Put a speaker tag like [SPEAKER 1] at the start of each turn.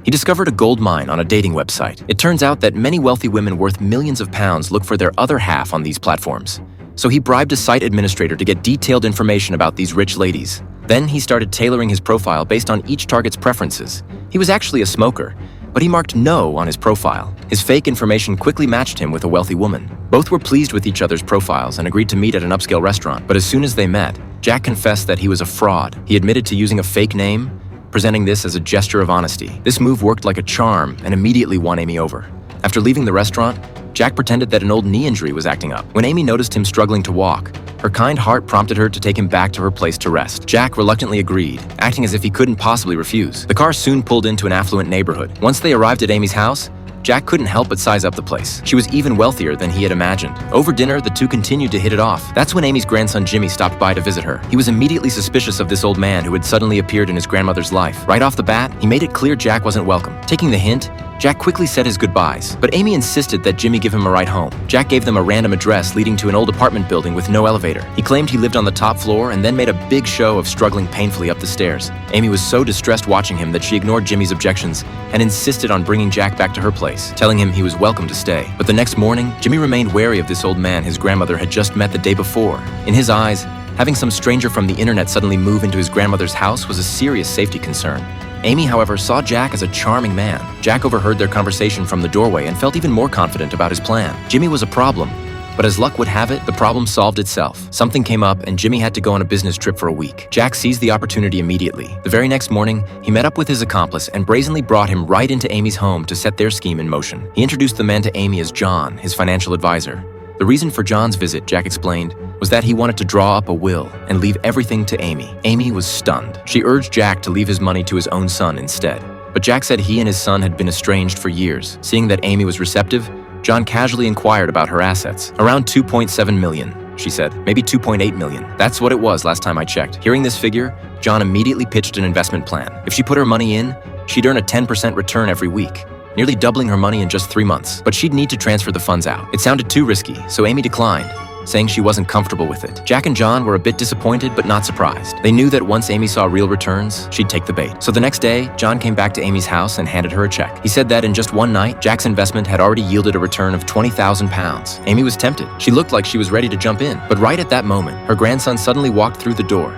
[SPEAKER 1] He discovered a gold mine on a dating website. It turns out that many wealthy women worth millions of pounds look for their other half on these platforms. So he bribed a site administrator to get detailed information about these rich ladies. Then he started tailoring his profile based on each target's preferences. He was actually a smoker, but he marked no on his profile. His fake information quickly matched him with a wealthy woman. Both were pleased with each other's profiles and agreed to meet at an upscale restaurant. But as soon as they met, Jack confessed that he was a fraud. He admitted to using a fake name, presenting this as a gesture of honesty. This move worked like a charm and immediately won Amy over. After leaving the restaurant, Jack pretended that an old knee injury was acting up. When Amy noticed him struggling to walk, her kind heart prompted her to take him back to her place to rest. Jack reluctantly agreed, acting as if he couldn't possibly refuse. The car soon pulled into an affluent neighborhood. Once they arrived at Amy's house, Jack couldn't help but size up the place. She was even wealthier than he had imagined. Over dinner, the two continued to hit it off. That's when Amy's grandson Jimmy stopped by to visit her. He was immediately suspicious of this old man who had suddenly appeared in his grandmother's life. Right off the bat, he made it clear Jack wasn't welcome. Taking the hint, Jack quickly said his goodbyes, but Amy insisted that Jimmy give him a ride home. Jack gave them a random address leading to an old apartment building with no elevator. He claimed he lived on the top floor and then made a big show of struggling painfully up the stairs. Amy was so distressed watching him that she ignored Jimmy's objections and insisted on bringing Jack back to her place, telling him he was welcome to stay. But the next morning, Jimmy remained wary of this old man his grandmother had just met the day before. In his eyes, having some stranger from the internet suddenly move into his grandmother's house was a serious safety concern. Amy, however, saw Jack as a charming man. Jack overheard their conversation from the doorway and felt even more confident about his plan. Jimmy was a problem, but as luck would have it, the problem solved itself. Something came up and Jimmy had to go on a business trip for a week. Jack seized the opportunity immediately. The very next morning, he met up with his accomplice and brazenly brought him right into Amy's home to set their scheme in motion. He introduced the man to Amy as John, his financial advisor. The reason for John's visit, Jack explained, was that he wanted to draw up a will and leave everything to Amy. Amy was stunned. She urged Jack to leave his money to his own son instead. But Jack said he and his son had been estranged for years. Seeing that Amy was receptive, John casually inquired about her assets. Around 2.7 million, she said. Maybe 2.8 million. That's what it was last time I checked. Hearing this figure, John immediately pitched an investment plan. If she put her money in, she'd earn a 10% return every week, nearly doubling her money in just 3 months. But she'd need to transfer the funds out. It sounded too risky, so Amy declined, saying she wasn't comfortable with it. Jack and John were a bit disappointed but not surprised. They knew that once Amy saw real returns, she'd take the bait. So the next day, John came back to Amy's house and handed her a check. He said that in just one night, Jack's investment had already yielded a return of 20,000 pounds. Amy was tempted. She looked like she was ready to jump in. But right at that moment, her grandson suddenly walked through the door.